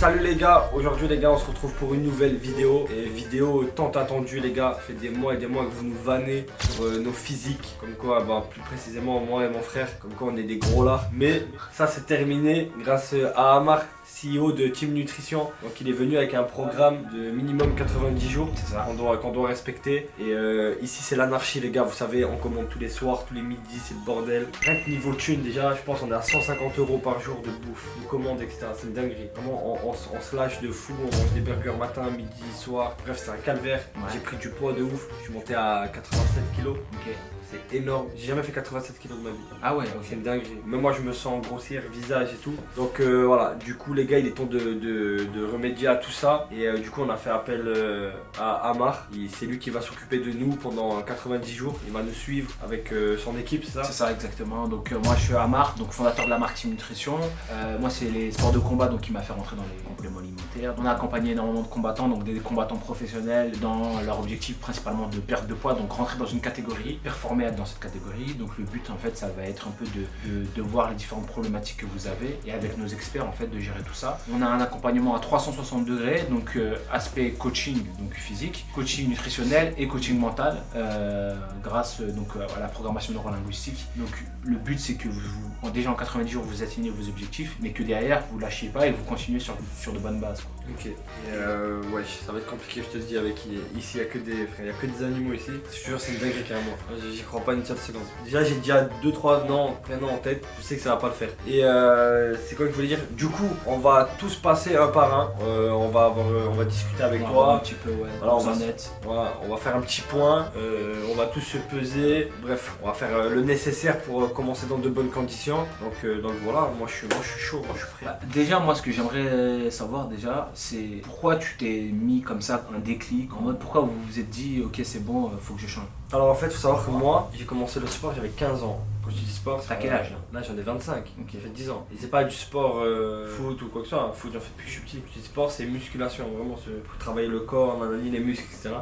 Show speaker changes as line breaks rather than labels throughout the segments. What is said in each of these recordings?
Salut les gars, aujourd'hui les gars on se retrouve pour une nouvelle vidéo. Et vidéo tant attendue les gars, ça fait des mois et des mois que vous nous vannez sur nos physiques. Comme quoi, plus précisément moi et mon frère, comme quoi on est des gros lards. Mais ça c'est terminé grâce à Amar, CEO de Team Nutrition. Donc il est venu avec un programme de minimum 90 jours, c'est ça, qu'on doit respecter. Et ici c'est l'anarchie les gars, vous savez, on commande tous les soirs, tous les midis, c'est le bordel. Rien que niveau thune déjà, je pense on est à 150 € par jour de bouffe, de commandes, etc. C'est une dinguerie. Vraiment on se lâche de fou, on mange des burgers matin, midi, soir. Bref c'est un calvaire. Ouais. J'ai pris du poids de ouf, je suis monté à 87 kilos. Ok. C'est énorme, j'ai jamais fait 87 kilos de ma vie. Ah ouais, okay. C'est une dinguerie. Même moi je me sens grossière, visage et tout. Donc voilà, du coup les gars il est temps de remédier à tout ça. Et du coup on a fait appel à Amar. C'est lui qui va s'occuper de nous pendant 90 jours. Il va nous suivre avec son équipe, c'est ça? C'est ça exactement. Donc moi je suis Amar, donc fondateur de la marque Team Nutrition. Moi c'est les sports de combat donc qui m'a fait rentrer dans les compléments alimentaires. On a accompagné énormément de combattants, donc des combattants professionnels dans leur objectif principalement de perte de poids, donc rentrer dans une catégorie, performer dans cette catégorie. Donc le but en fait ça va être un peu de voir les différentes problématiques que vous avez et avec nos experts en fait de gérer tout ça. On a un accompagnement à 360 degrés, donc aspect coaching donc physique, coaching nutritionnel et coaching mental grâce donc à la programmation neurolinguistique. Donc le but c'est que vous, déjà en 90 jours vous atteignez vos objectifs mais que derrière vous lâchez pas et vous continuez sur de bonnes bases. Ok, et ouais ça va être compliqué je te le dis avec ici il y a que des animaux ici. Je te jure c'est une dinguerie carrément. J'y crois pas une seule seconde. Déjà j'ai déjà 2-3 prénoms en tête, je sais que ça va pas le faire. Et c'est quoi que je voulais dire? Du coup on va tous passer un par un, on va discuter avec toi. Un petit peu ouais, alors, on va faire un petit point, on va tous se peser, bref on va faire le nécessaire pour commencer dans de bonnes conditions. Donc voilà, moi je suis chaud, moi je suis prêt. Déjà moi ce que j'aimerais savoir déjà c'est pourquoi tu t'es mis comme ça un déclic, en mode pourquoi vous vous êtes dit ok c'est bon, faut que je change. Alors en fait, il faut savoir que moi, j'ai commencé le sport, j'avais 15 ans. Quand je dis sport, c'est à quel âge là? Là j'en ai 25, donc j'ai fait 10 ans. Et c'est pas du sport foot ou quoi que ce soit, foot j'en fais depuis que je suis petit. Quand je dis sport, c'est musculation, vraiment pour travailler le corps, les muscles, etc.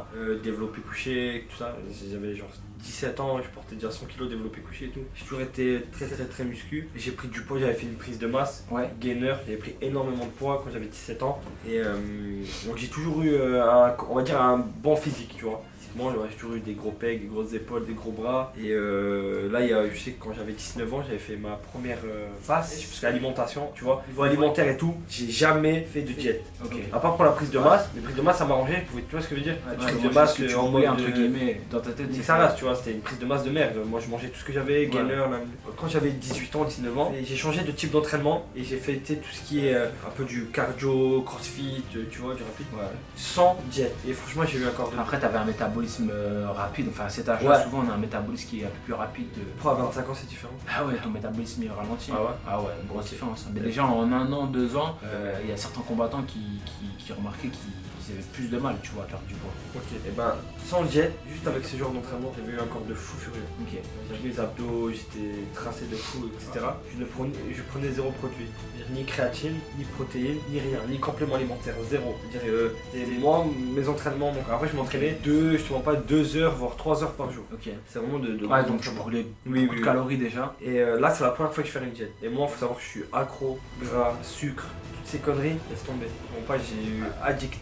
Développé couché, tout ça. J'avais genre 17 ans, je portais déjà 100 kg développé couché et tout. J'ai toujours été très muscu. J'ai pris du poids, j'avais fait une prise de masse, gainer, j'avais pris énormément de poids quand j'avais 17 ans. Et donc j'ai toujours eu on va dire un bon physique, tu vois. Moi j'ai toujours eu des gros pecs, des grosses épaules, des gros bras. Et là je sais que quand j'avais 19 ans j'avais fait ma première phase, parce que l'alimentation, tu vois, niveau alimentaire et tout, j'ai jamais fait de diète. Okay. À part pour la prise de masse, les prises de masse ça m'arrangeait, tu vois ce que je veux dire? Prise de masse que tu en mode entre guillemets dans ta tête. C'est que ça reste, tu vois, c'était une prise de masse de merde. Moi je mangeais tout ce que j'avais, gainer, quand j'avais 18 ans, 19 ans, j'ai changé de type d'entraînement et j'ai fait tout ce qui est un peu du cardio, crossfit, tu vois, du rapide, sans diète. Et franchement j'ai eu un corps de... Après t'avais un métabolisme rapide, enfin à cet âge-là, souvent on a un métabolisme qui est un peu plus rapide. Pour 25 ans c'est différent. Ah ouais, ton métabolisme il ralentit. Ah ouais, une grosse différence. Mais déjà en 1 an, 2 ans, il y a certains combattants qui remarquaient qu'ils avaient plus de mal, tu vois, à perdre du poids. Ok, et sans diète, juste avec ce genre d'entraînement, j'avais eu un corps de fou furieux. Ok. J'avais les abdos, j'étais tracé de fou, etc. Je prenais zéro produit. Ni créatine, ni protéines, ni rien, ni complément alimentaire, zéro. C'est-à-dire, moi, mes entraînements, donc après je m'entraînais 2 heures, voire 3 heures par jour. Ok. C'est vraiment de donc tu brûlais beaucoup de calories déjà. Et là, c'est la première fois que je fais une diète. Et moi, il faut savoir que je suis accro, gras, sucre, toutes ces conneries, laisse tomber. Mon pas, j'ai eu addict.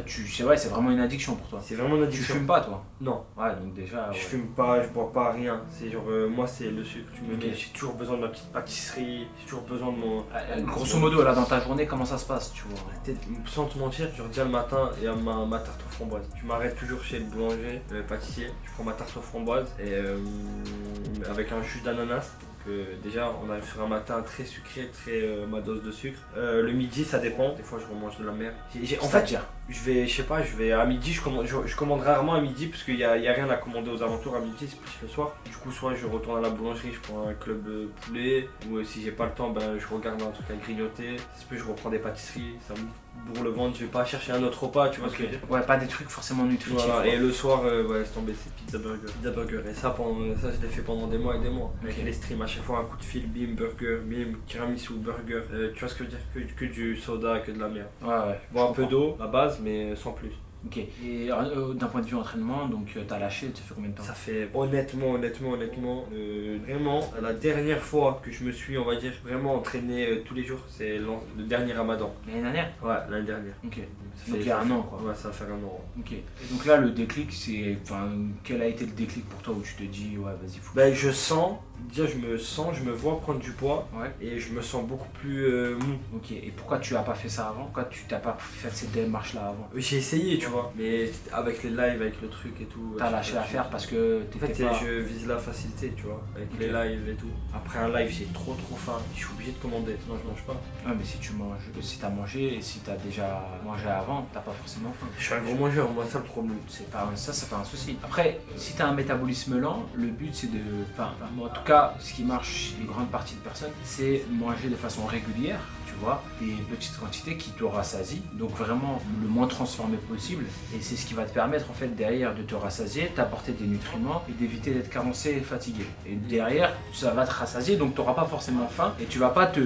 C'est vrai, c'est vraiment une addiction pour toi. C'est vraiment une addiction. Tu fumes pas toi? Non. Ouais, donc déjà. Je fume pas, je bois pas, rien. C'est genre, moi c'est le sucre. J'ai toujours besoin de ma petite pâtisserie, j'ai toujours besoin de mon. Grosso modo, là dans ta journée, comment ça se passe, tu vois? Sans te mentir, je reviens le matin et ma tarte aux framboises. Je m'arrête toujours chez le boulanger, le pâtissier. Je prends ma tarte aux framboises et avec un jus d'ananas. Déjà on arrive sur un matin très sucré, ma dose de sucre. Le midi ça dépend, des fois je remange de la merde. En fait je vais à midi, je commande rarement à midi parce qu'il y a rien à commander aux alentours à midi, c'est plus le soir. Du coup soit je retourne à la boulangerie, je prends un club poulet, ou si j'ai pas le temps je regarde un truc à grignoter. Si je reprends des pâtisseries, ça me bourre le ventre, je vais pas chercher un autre repas, tu vois ce que je veux dire. Ouais, pas des trucs forcément nutritifs. Voilà. Et le soir, c'est tombé, c'est pizza burger. Et ça je l'ai fait pendant des mois et des mois. Avec les streams, à chaque fois un coup de fil, bim, burger, bim, tiramisu, burger. Tu vois ce que je veux dire, que du soda, que de la merde. Ouais. Bon, un peu d'eau, la base, mais sans plus.
Ok. Et d'un point de vue entraînement, donc t'as lâché, tu fais combien de temps?
Ça fait honnêtement, vraiment, la dernière fois que je me suis, on va dire, vraiment entraîné tous les jours, c'est le dernier Ramadan.
L'année dernière?
Ouais, l'année dernière.
Ok.
Ça
Donc
fait-
il y a
ça
un
fait-
an quoi.
Ouais, ça va faire un an.
Ok. Et donc là, le déclic, c'est. Enfin, quel a été le déclic pour toi où tu te dis, ouais, vas-y, faut.
Ben, je me vois prendre du poids
Ouais.
et je me sens beaucoup plus mou.
Ok. Et pourquoi tu as pas fait ça avant? Pourquoi tu t'as pas fait cette démarche là avant?
J'ai essayé, tu vois, mais avec les lives, avec le truc et tout.
T'as lâché l'affaire parce que
En fait,
t'étais pas.
je vise la facilité, tu vois, avec
Ok.
les lives et tout. Après un live, j'ai trop faim, je suis obligé de commander, sinon je mange pas.
Ouais, mais si tu manges, si t'as mangé et si t'as déjà mangé avant, t'as pas forcément faim.
Je suis un gros mangeur, moi, ça le problème.
C'est pas ça pas un souci. Après, si t'as un métabolisme lent, le but c'est de. Enfin, moi, en tout cas, ce qui marche chez une grande partie de personnes, c'est manger de façon régulière, tu vois, des petites quantités qui te rassasient, donc vraiment le moins transformé possible. Et c'est ce qui va te permettre en fait derrière de te rassasier, t'apporter des nutriments et d'éviter d'être carencé et fatigué. Et derrière, ça va te rassasier, donc t'auras pas forcément faim et tu vas pas te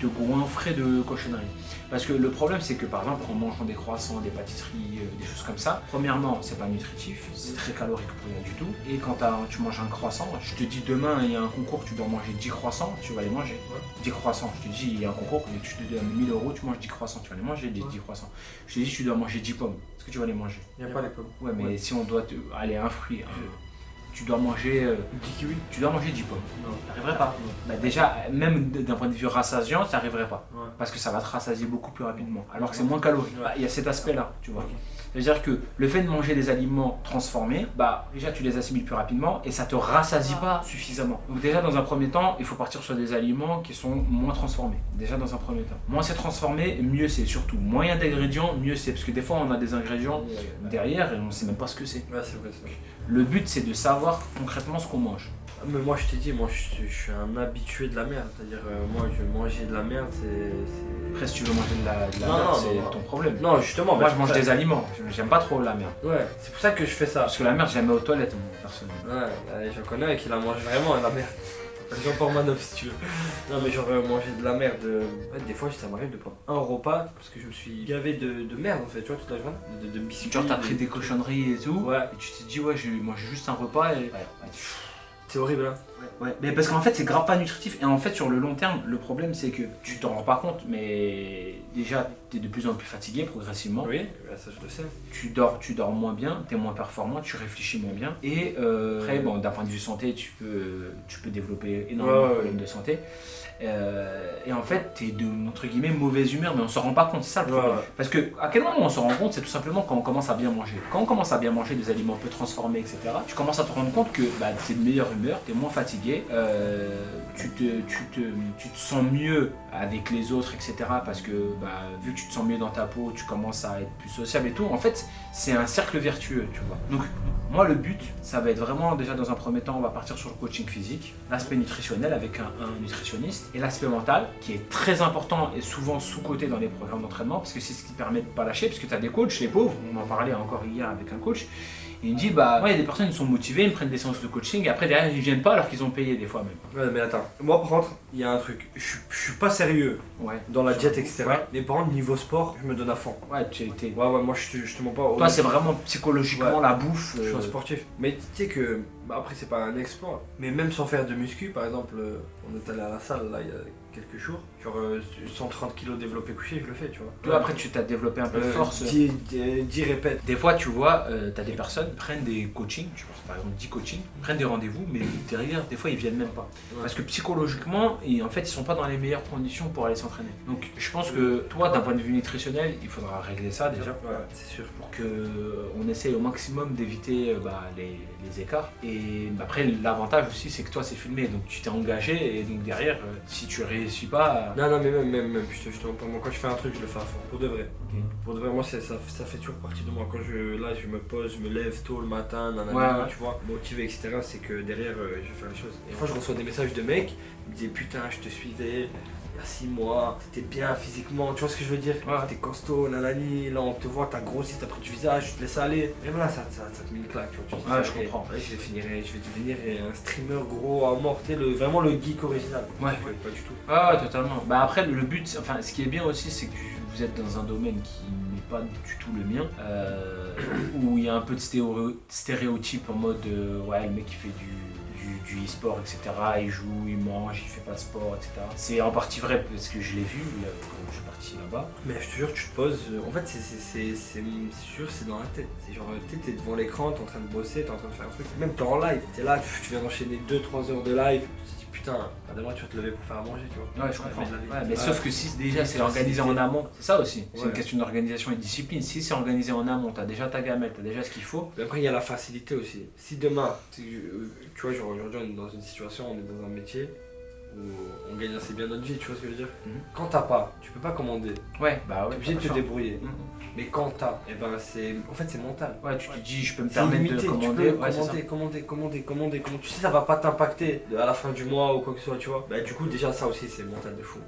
goinfrer de cochonneries. Parce que le problème c'est que par exemple en mangeant des croissants, des pâtisseries, des choses comme ça, premièrement c'est pas nutritif, c'est très calorique pour rien du tout. Et quand tu manges un croissant, je te dis demain il y a un concours, tu dois manger 10 croissants, tu vas les manger. 10 croissants, je te dis il y a un concours, et tu te donnes 1000 €, tu manges 10 croissants, tu vas les manger, les 10 croissants. Je te dis tu dois manger 10 pommes, est-ce que tu vas les manger?
Il n'y a pas les pommes.
Ouais mais si on doit aller un fruit, tu dois manger
10 kiwis.
tu dois manger 10 pommes.
Non.
T'arriverais pas. Bah déjà, même d'un point de vue rassasiant, ça n'arriverait pas.
Ouais.
Parce que ça va te rassasier beaucoup plus rapidement. Alors que c'est moins calorique.
Ouais.
Bah, il y a cet aspect-là, tu vois.
Ok.
C'est-à-dire que le fait de manger des aliments transformés, bah déjà tu les assimiles plus rapidement et ça te rassasie pas suffisamment. Donc déjà dans un premier temps, il faut partir sur des aliments qui sont moins transformés. Déjà dans un premier temps. Moins c'est transformé, mieux c'est. Surtout moins il y a d'ingrédients, mieux c'est. Parce que des fois on a des ingrédients derrière et on sait même pas ce que c'est.
Ouais, c'est vrai, c'est vrai.
Le but c'est de savoir concrètement ce qu'on mange.
Mais moi, je t'ai dit, moi, je suis un habitué de la merde. C'est-à-dire, moi, je mangeais de la merde, c'est.
Après, si tu veux manger de la
Non,
merde,
non,
c'est
non.
ton problème.
Non, justement,
Moi,
bah,
je mange
c'est
des aliments. J'aime pas trop la merde.
Ouais, c'est pour ça que je fais ça.
Parce que la merde, j'aime aux toilettes, moi, personnellement.
Ouais, j'en connais un qui la mange vraiment, la merde. Jean Pormanov si tu veux. Non, mais genre, manger de la merde. Ouais, des fois, ça m'arrive de prendre un repas parce que je me suis gavé de merde en fait, tu vois, toute la journée. De biscuits.
Genre, t'as pris des cochonneries et tout.
Ouais.
Et tu t'es dit, ouais, je vais manger juste un repas et.
C'est horrible, hein.
Ouais, mais parce qu'en fait, c'est grave pas nutritif. Et en fait, sur le long terme, le problème, c'est que tu t'en rends pas compte, mais déjà, t'es de plus en plus fatigué progressivement.
Oui, ça je le sais.
Tu dors moins bien, t'es moins performant, tu réfléchis moins bien. Et après, bon, d'un point de vue santé, tu peux développer énormément de problèmes de santé. Et en fait, t'es de, entre guillemets, mauvaise humeur, mais on s'en rend pas compte, c'est ça le problème.
Ouais.
Parce que à quel moment on s'en rend compte, c'est tout simplement quand on commence à bien manger. Quand on commence à bien manger des aliments peu transformés, etc., tu commences à te rendre compte que bah, t'es de meilleure humeur, t'es moins fatigué, tu te sens mieux avec les autres, etc., parce que bah, vu que tu te sens mieux dans ta peau, tu commences à être plus sociable et tout. En fait, c'est un cercle vertueux, tu vois. Donc, moi, le but, ça va être vraiment, déjà dans un premier temps, on va partir sur le coaching physique, l'aspect nutritionnel avec un nutritionniste, et l'aspect mental, qui est très important et souvent sous-coté dans les programmes d'entraînement, parce que c'est ce qui permet de ne pas lâcher, parce que tu as des coachs, les pauvres, on en parlait encore hier avec un coach, et il me dit, bah, ouais, il y a des personnes qui sont motivées, ils prennent des séances de coaching, et après, derrière, ils viennent pas alors qu'ils ont payé des fois même.
Ouais, mais attends, moi par contre, il y a un truc, je suis pas sérieux
Ouais.
dans la diète, etc.
Ouais.
Mais par contre, niveau sport, je me donne à fond.
Ouais, tu étais.
Ouais, moi je te mens pas.
Toi, c'est vraiment psychologiquement
Ouais.
la bouffe.
Je suis un sportif. Mais tu sais que, bah, après, c'est pas un exploit. Mais même sans faire de muscu, par exemple, on est allé à la salle là il y a quelques jours. Genre 130 kg développé couché, je le fais, tu vois.
Toi, après, tu t'as développé un peu de force.
10 répètes.
Des fois, tu vois, tu as des personnes qui prennent des coachings, tu vois, par exemple 10 coachings, prennent des rendez-vous, mais derrière, des fois, ils viennent même pas.
Ouais.
Parce que psychologiquement, en fait, ils sont pas dans les meilleures conditions pour aller s'entraîner. Donc, je pense que toi, d'un point de vue nutritionnel, il faudra régler ça déjà.
Ouais, c'est sûr.
Pour qu'on essaye au maximum d'éviter les écarts. Et après, l'avantage aussi, c'est que toi, c'est filmé, donc tu t'es engagé, et donc derrière, si tu réussis pas.
Non, mais même, je te mens pas. Moi, quand je fais un truc, je le fais à fond. Pour de vrai.
Ok.
Pour de vrai, moi, ça fait toujours partie de moi. Quand je me pose, je me lève tôt le matin,
Ouais.
tu vois, motivé, etc., c'est que derrière, je vais faire les choses. Et des fois, je reçois des messages de mecs, ils me disaient putain, je te suivais, il y a 6 mois, t'étais bien physiquement, tu vois ce que je veux dire? T'es costaud, nanani, là on te voit, t'as grossi, t'as pris du visage, tu te laisses aller. Et voilà, ça te met une claque, tu vois. Tu
Ouais,
dis,
je comprends.
Ouais, je vais devenir un streamer gros à mort, vraiment le geek original.
Ouais.
Pas du tout.
Ah ouais, totalement. Bah après, le but, enfin, ce qui est bien aussi, c'est que vous êtes dans un domaine qui n'est pas du tout le mien, où il y a un peu de stéréotypes en mode, ouais, le mec qui fait du e-sport, etc. Il joue, il mange, il fait pas de sport, etc. C'est en partie vrai parce que je l'ai vu quand je suis parti là-bas.
Mais je te jure, tu te poses. En fait, c'est sûr, c'est dans la tête. C'est genre, t'es devant l'écran, t'es en train de bosser, t'es en train de faire un truc. Même t'es en live, t'es là, tu viens d'enchaîner 2-3 heures de live. Tu te dis putain, demain tu vas te lever pour faire à manger, tu vois.
Ouais, je comprends. Ouais, mais sauf que si déjà c'est organisé en amont, c'est ça aussi. C'est une question d'organisation et de discipline. Si c'est organisé en amont, t'as déjà ta gamelle, t'as déjà ce qu'il faut.
Mais après, il y a la facilité aussi. Si demain, tu vois, genre aujourd'hui on est dans une situation, on est dans un métier où on gagne assez bien notre vie, tu vois ce que je veux dire. Quand t'as pas, tu peux pas commander.
Ouais, bah ouais.
T'es obligé de te débrouiller. Mais quand t'as, et ben en fait c'est mental.
Ouais, tu te dis je peux me permettre de commander.
Commander. Tu sais ça va pas t'impacter à la fin du mois ou quoi que ce soit, tu vois. Bah du coup déjà ça aussi c'est mental de fou.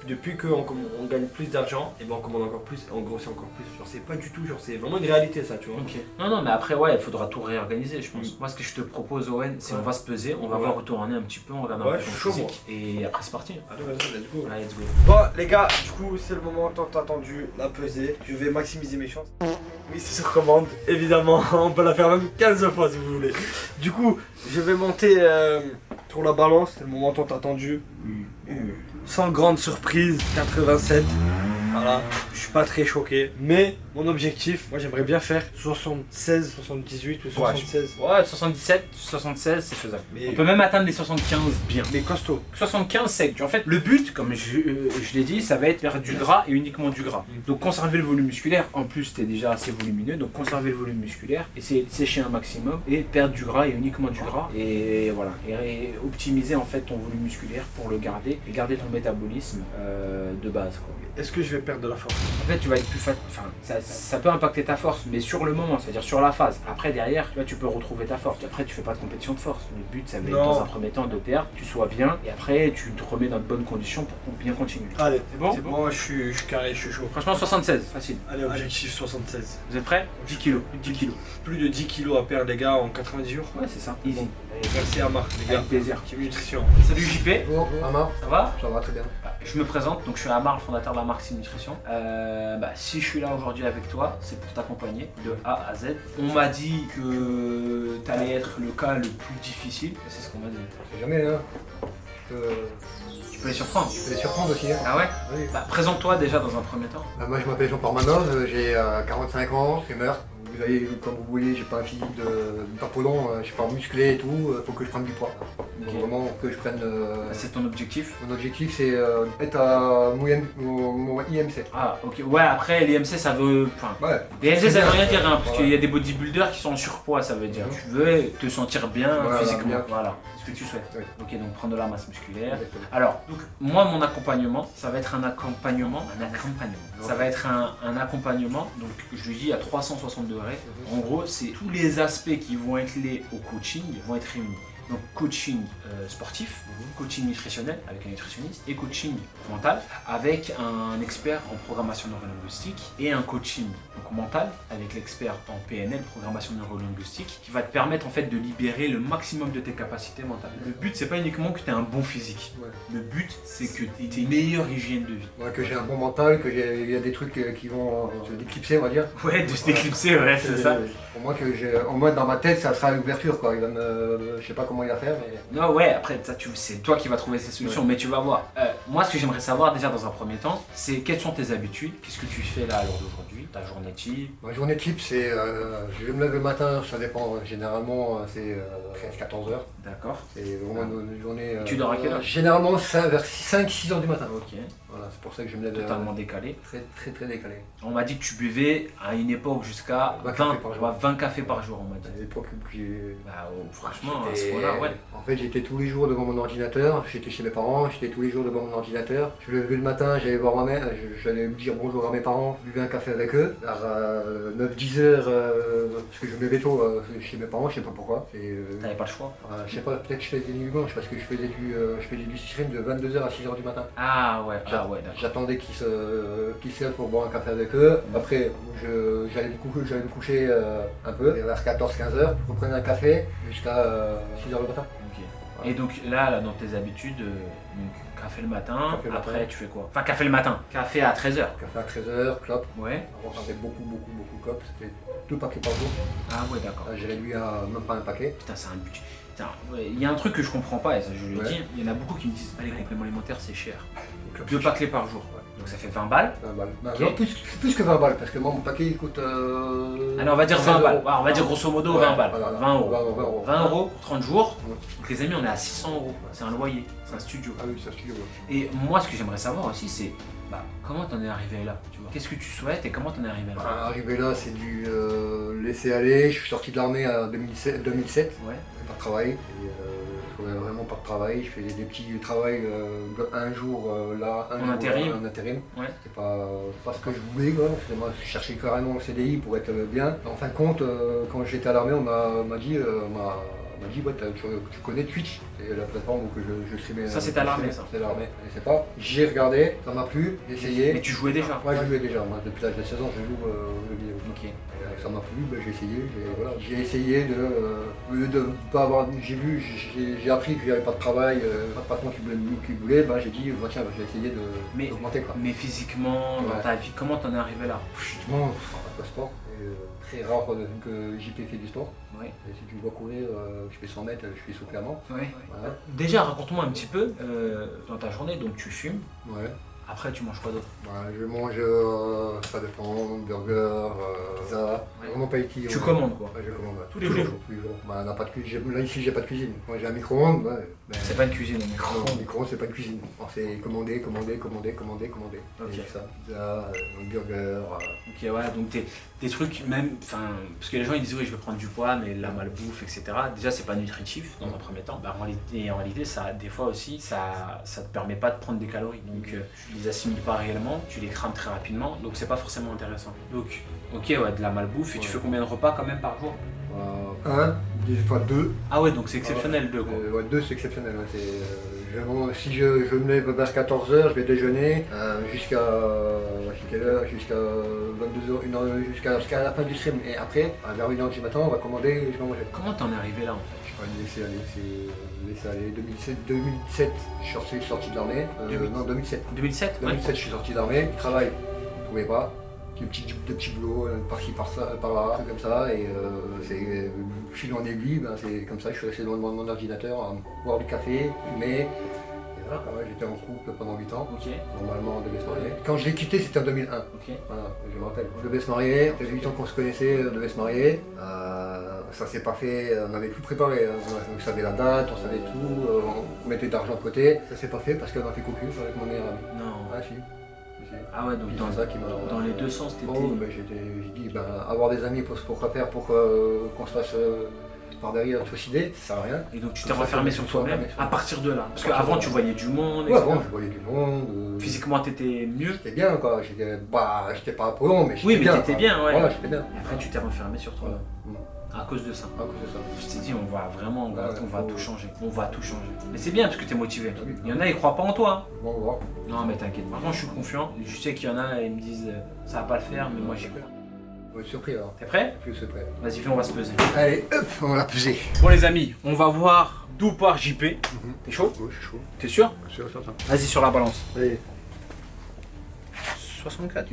Depuis qu'on gagne plus d'argent, et ben on commande encore plus, on grossit encore plus. Genre c'est pas du tout, genre c'est vraiment une réalité ça, tu vois.
Ok. Non mais après ouais, il faudra tout réorganiser je pense. Moi ce que je te propose Owen, c'est on va se peser, on va voir où tourner un petit peu, on regarde un peu ton physique et après c'est parti.
Allez vas-y, let's go.
Allez, let's go.
Bon les gars, du coup c'est le moment tant attendu, la pesée. Je vais maximiser mes chances. Oui, c'est sur commande, évidemment, on peut la faire même 15 fois si vous voulez. Du coup, je vais monter sur la balance, c'est le moment tant attendu. Sans grande surprise, 87. Voilà, je suis pas très choqué. Mais mon objectif, moi j'aimerais bien faire 76, 78 ou 76.
Ouais, 77, 76 c'est faisable.
Mais
on peut même atteindre les 75 bien.
Mais costaud.
75 sec. En fait, le but, comme je l'ai dit, ça va être faire du gras et uniquement du gras. Donc conserver le volume musculaire, en plus t'es déjà assez volumineux, donc conserver le volume musculaire, essayer de sécher un maximum et perdre du gras et uniquement du gras. Et voilà, et optimiser en fait ton volume musculaire pour le garder et garder ton métabolisme de base quoi.
Est-ce que je vais perdre de la force?
En fait, tu vas être plus enfin, ça peut impacter ta force, mais sur le moment, c'est-à-dire sur la phase. Après, derrière, là, tu peux retrouver ta force. Après, tu fais pas de compétition de force. Le but, ça va être dans un premier temps de perdre, tu sois bien, et après, tu te remets dans de bonnes conditions pour bien continuer.
Allez,
c'est bon?
Moi, je suis carré, je suis chaud.
Franchement, 76, facile.
Allez, objectif 76.
Vous êtes prêts? 10 kilos. 10 kilos.
Plus de 10 kilos à perdre, les gars, en 90 jours.
Ouais, c'est ça. Easy.
Bon. Merci à Marc, les gars.
Avec plaisir.
Team Nutrition.
Salut JP.
Bonjour, Amar.
Ça va?
Ça va très bien.
Je me présente, donc je suis Amar, le fondateur de la marque Team Nutrition. Si je suis là aujourd'hui avec toi, c'est pour t'accompagner de A à Z. On m'a dit que t'allais être le cas le plus difficile, c'est ce qu'on m'a dit.
C'est jamais, hein.
Tu peux les surprendre.
Je peux les surprendre aussi, hein.
Ah ouais?
Oui.
Présente-toi déjà dans un premier temps.
Moi, je m'appelle Jean-Paul Manov, j'ai 45 ans, je suis meurtre. Vous voyez, comme vous voyez, j'ai pas un physique d'Apollon, je suis pas musclé et tout, faut que je prenne du poids.
Ok.
Faut vraiment que je prenne.
C'est ton objectif?
Mon objectif, c'est être à mon IMC.
Ah ok, ouais après l'IMC ça veut... Enfin,
Ouais.
l'IMC ça veut rien dire hein, parce
Ouais.
qu'il y a des bodybuilders qui sont en surpoids, ça veut dire. Tu veux te sentir bien
Voilà,
physiquement,
bien.
voilà, c'est ce que tu souhaites.
Oui.
Ok, donc prendre de la masse musculaire.
Exactement.
Alors, donc, moi mon accompagnement, ça va être un accompagnement. Ça va être un accompagnement, donc je lui dis à 360 degrés. En gros, c'est tous les aspects qui vont être liés au coaching vont être réunis. Donc coaching sportif, coaching nutritionnel avec un nutritionniste et coaching mental avec un expert en programmation neurolinguistique et un coaching donc, mental avec l'expert en PNL, programmation neurolinguistique, qui va te permettre en fait de libérer le maximum de tes capacités mentales. Le but c'est pas uniquement que tu aies un bon physique,
Ouais.
le but c'est que tu aies une meilleure hygiène de vie.
Ouais, que j'ai un bon mental, il y a des trucs qui vont se déclipser, on va dire.
Ouais, de se déclipser, ouais, c'est ça.
Pour moi, au moins dans ma tête, ça sera l'ouverture, quoi. Je sais pas comment il va faire, mais.
Non, ouais, après, ça, c'est toi qui vas trouver ces solutions, mais tu vas voir. Moi, ce que j'aimerais savoir déjà dans un premier temps, c'est quelles sont tes habitudes, qu'est-ce que tu fais là à l'heure d'aujourd'hui, ta journée type.
Ma journée type, c'est. Je me lève le matin, ça dépend. Généralement, c'est 13-14 heures.
D'accord.
C'est vraiment une journée.
Tu dors à quelle heure?
Généralement, vers 5-6 heures du matin.
Ok,
Voilà, c'est pour ça que je me lève
Totalement décalé.
très décalé.
On m'a dit que tu buvais à une époque jusqu'à
20 cafés par jour.
20 cafés par jour, on m'a dit.
À l'époque où j'ai...
Bah, oh, franchement, à ce moment-là, ouais.
En fait, j'étais tous les jours devant mon ordinateur, j'étais chez mes parents, j'étais tous les jours devant mon ordinateur. Je me levais le matin, j'allais voir ma mère, j'allais me dire bonjour à mes parents, je buvais un café avec eux. Vers 9-10 heures, parce que je me levais tôt chez mes parents, je sais pas pourquoi.
T'avais pas le choix.
Je sais pas, peut-être que je faisais du blanche parce que je faisais du stream de 22h à 6h du matin.
Ah ouais, d'accord.
J'attendais qu'ils se lèvent pour boire un café avec eux. Après, j'allais me coucher un peu, et vers 14-15h, je reprenais un café jusqu'à 6h du matin.
Ok. Et donc là, dans tes habitudes, donc, café le matin,
Café le
après
matin.
tu fais quoi? Enfin, café le matin, café à 13h.
Café à 13h, clope.
Ouais.
Avant, j'avais beaucoup de clopes, c'était 2 paquets par jour.
Ah ouais, d'accord.
Là, j'ai réduit à même pas un paquet.
Putain, c'est un budget. Putain, ouais, il y a un truc que je comprends pas, et ça je le
Ouais.
dis, il y en a beaucoup qui me disent, ah, les compléments alimentaires c'est cher.
Donc,
2 paquets par jour.
Ouais.
Donc ça fait 20 balles.
20 balles.
Ok.
Non, plus que 20 balles, parce que moi, mon paquet il coûte.
Allez, on va dire 20
16
balles.
euros.
Ouais, on va dire grosso modo
Ouais,
20 balles.
voilà,
20 euros.
20 euros.
20 euros pour 30 jours.
Ouais.
Donc les amis, on est à 600 euros. C'est un loyer, c'est un studio.
Ah oui, c'est un studio. Ouais.
Et moi, ce que j'aimerais savoir aussi, c'est comment t'en es arrivé là, tu vois? Qu'est-ce que tu souhaites et comment t'en es arrivé là?
Arrivé là, c'est du laisser aller. Je suis sorti de l'armée en 2007.
Ouais.
Pas de travail. Et, je trouvais vraiment pas de travail. Je faisais des petits travails un jour là, un
En
jour
intérim.
là, en intérim.
Ouais.
C'est pas ce que je voulais. Quoi. Moi, je cherchais carrément le CDI pour être bien. En fin de compte, quand j'étais à l'armée, on m'a dit, ouais, tu connais Twitch, c'est la plateforme où je streamais.
Ça, c'était à l'armée, ça.
C'est à l'armée. Je sais pas. J'ai regardé, ça m'a plu, j'ai essayé.
Mais tu jouais déjà?
Ouais, je jouais déjà. Moi, depuis l'âge de 16 ans, je joue aux vidéo.
Ok.
Ça m'a plu, j'ai essayé. J'ai essayé de pas avoir. J'ai appris qu'il n'y avait pas de travail, pas de patron qui voulait. J'ai dit, tiens, j'ai essayé d'augmenter.
Mais physiquement, dans
Ouais.
ta vie, comment t'en es arrivé là?
Justement, le sport. Très rare que JP fait du sport.
Ouais.
Et si tu me vois courir, je fais 100 mètres, je fais souffler avant.
Ouais.
Voilà.
Déjà, raconte-moi un petit peu dans ta journée, donc tu fumes,
Ouais.
après tu manges quoi d'autre?
Je mange, ça dépend, burger, pizza.
Ouais.
Vraiment pas équilibré.
Tu commandes quoi?
Ouais, je commande. Ouais.
Tous les jours.
Tous les jours. On n'a pas de cuisine. Là ici j'ai pas de cuisine. Moi j'ai un micro-ondes.
C'est pas une cuisine, mais
Non, micro-ondes c'est pas une cuisine. C'est commander.
Ok.
Et ça, pizza, burger.
Ok, ouais, donc des trucs même, enfin, parce que les gens ils disent oui je vais prendre du poids, mais la malbouffe, etc. Déjà c'est pas nutritif dans un premier temps. En réalité, ça, des fois aussi, ça te permet pas de prendre des calories. Donc tu les assimiles pas réellement, tu les crames très rapidement, donc c'est pas forcément intéressant. Donc, ok, ouais, de la malbouffe, et tu
Ouais.
fais combien de repas quand même par jour?
Un, des fois deux.
Ah ouais, donc c'est exceptionnel, deux quoi.
Ouais, deux c'est exceptionnel. Ouais. Si je me lève vers 14h, je vais déjeuner jusqu'à quelle heure? Jusqu'à 22h, 1h, jusqu'à la fin du stream. Et après, vers 1h du matin, on va commander et je vais manger.
Comment t'en es arrivé là en fait?
Je sais pas, laisser aller. 2007, je suis sorti de l'armée. Non, 2007.
2007? Ouais.
2007, je suis sorti de l'armée. Travail, je ne trouvais pas. Des petits boulots par-ci, par-là, comme ça. Et c'est fil en aiguille, c'est comme ça que je suis resté devant mon ordinateur à boire du café, fumer. Et voilà, j'étais en couple pendant 8 ans.
Ok,
Normalement, on devait se marier. Quand je l'ai quitté, c'était en 2001.
ok.
Voilà, je me rappelle. On devait se marier, ça faisait 8 ans qu'on se connaissait, on devait se marier. Ça s'est pas fait, on avait tout préparé. On savait la date, on savait tout, on mettait de l'argent de côté. Ça s'est pas fait parce qu'on a fait cocu avec mon meilleur ami.
Non.
Ah si.
Ah ouais, donc
C'est ça qui m'a.
dans les deux sens, t'étais.
Oh, j'ai dit, avoir des amis pour quoi faire, pour qu'on se fasse par derrière suicider, ça sert à rien.
Et donc tu t'es
Comme ça,
refermé
je
sur
me suis
toi-même
refermé sur
à
moi.
partir de là. Parce
À partir
qu'avant
de
tu
là.
voyais du monde,
Ouais,
etc.
bon, je voyais du monde.
Physiquement t'étais mieux.
J'étais bien quoi, j'étais pas Apollon, mais j'étais
Oui, mais
bien.
t'étais
quoi.
bien, ouais.
Voilà, j'étais bien.
Et après tu t'es refermé sur toi à cause de ça.
À cause de ça.
Je t'ai dit on va vraiment, on va
faut-
tout changer. On va tout changer. Mais c'est bien parce que t'es motivé.
Ah oui.
Il y en a ils croient pas en toi.
Bon, on va voir.
Non mais t'inquiète, vraiment je suis confiant. Je sais qu'il y en a ils me disent ça va pas le faire, mais moi j'y crois.
On va être surpris alors.
T'es prêt?
Je suis prêt.
Vas-y viens on va se peser.
Allez, hop, on l'a pesé.
Bon les amis, on va voir d'où part JP. T'es chaud?
Oui, je suis chaud.
T'es sûr?
Je suis certain.
Vas-y sur la balance.
Allez.
64.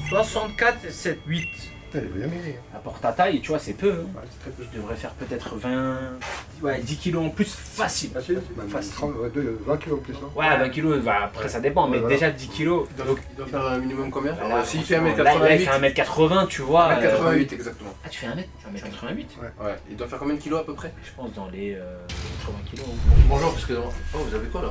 64, 7, 8.
Elle est bien mêlée.
Pour ta taille, tu vois, c'est peu. Hein.
Ouais, c'est très peu.
Je devrais faire peut-être 20. Ouais, 10 kilos en plus, facile.
Facile,
Facile.
20 kilos en plus. Hein.
Ouais, 20 kilos, bah, après ça dépend, mais
Ouais, voilà.
déjà 10 kilos.
Donc, il doit faire un minimum combien?
Là,
S'il fait
franchement, là, il
1m88.
fait 1m80, tu vois.
1m88 exactement.
Ah, tu fais 1m88
Ouais. Il doit faire combien de kilos à peu près?
Je pense dans les 80 kilos.
Bonjour, parce que. Oh, vous avez quoi là?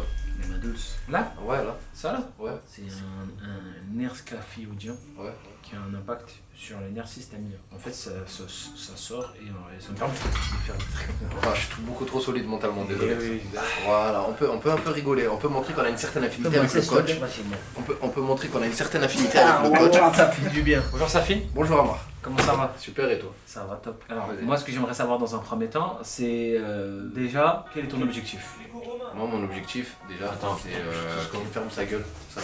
La douce. Là,
Ouais, là.
ça là,
Ouais.
c'est un nerf scaphiodien
Ouais.
qui a un impact sur les nerfs systémiques. En fait, ça sort et ça me permet de faire des trucs comme ça.
Ah, je suis beaucoup trop solide mentalement, désolé.
Oui.
Voilà, on peut un peu rigoler, on peut montrer qu'on a une certaine affinité avec le coach. On peut montrer qu'on a une certaine affinité avec le coach.
Ça fait du bien. Bonjour Safi,
Bonjour Amar.
comment ça va?
Super, et toi?
Ça va top. Alors
Vas-y.
moi ce que j'aimerais savoir dans un premier temps, c'est déjà quel est ton objectif?
Moi, mon objectif, déjà,
Attends,
c'est qu'il ferme sa gueule. Ça,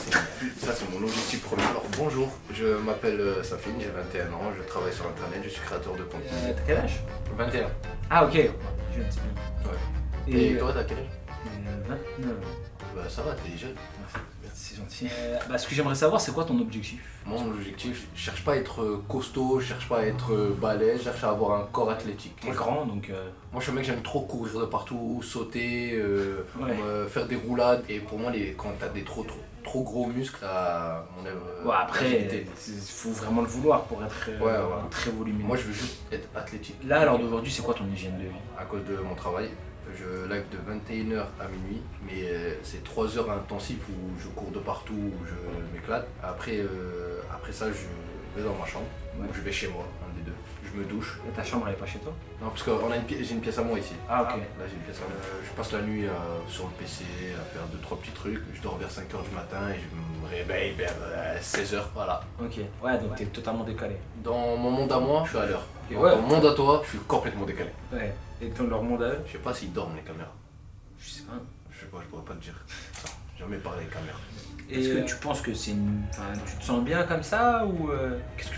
c'est mon objectif premier. Alors, bonjour, je m'appelle Safine, j'ai 21 ans, je travaille sur Internet, je suis créateur de contenu.
T'as quel âge?
21.
Ah ok, jeune c'est bien.
Ouais. Et toi, t'as quel âge?
29.
Bah, ça va, t'es jeune.
C'est gentil. Ce que j'aimerais savoir, c'est quoi ton objectif?
Moi, mon objectif, je cherche pas à être costaud, je cherche pas à être balèze, je cherche à avoir un corps athlétique.
T'es grand donc.
Moi, je suis un mec, j'aime trop courir de partout, sauter,
Ouais.
faire des roulades. Et pour moi, quand t'as des trop gros muscles, ça enlève.
Ouais, après,
l'agilité.
il faut vraiment le vouloir pour être
Ouais.
très volumineux.
Moi, je veux juste être athlétique.
Là, à l'heure d'aujourd'hui, c'est quoi ton hygiène de vie?
À cause de mon travail, je live de 21h à minuit, mais c'est 3 heures intensives où je cours de partout, où je m'éclate. Après ça, je vais dans ma chambre,
Ouais.
ou je vais chez moi, un des deux. Je me douche.
Et ta chambre, elle est pas chez toi?
Non, parce que j'ai une pièce à moi ici.
Ah ok.
Là, j'ai une pièce à moi. Je passe la nuit sur le PC à faire 2-3 petits trucs. Je dors vers 5h du matin et je me réveille vers 16h. Voilà.
Ok. Ouais, donc t'es totalement décalé.
Dans mon monde à moi, je suis à l'heure.
Et
Dans
ouais.
mon monde à toi, je suis complètement décalé.
Ouais. Et leur monde à eux?
Je sais pas s'ils dorment les caméras.
Je sais pas.
Je sais pas, je pourrais pas te dire. Ça, jamais parlé des caméras.
Est-ce que tu penses que c'est une. Enfin, tu te sens bien comme ça ou.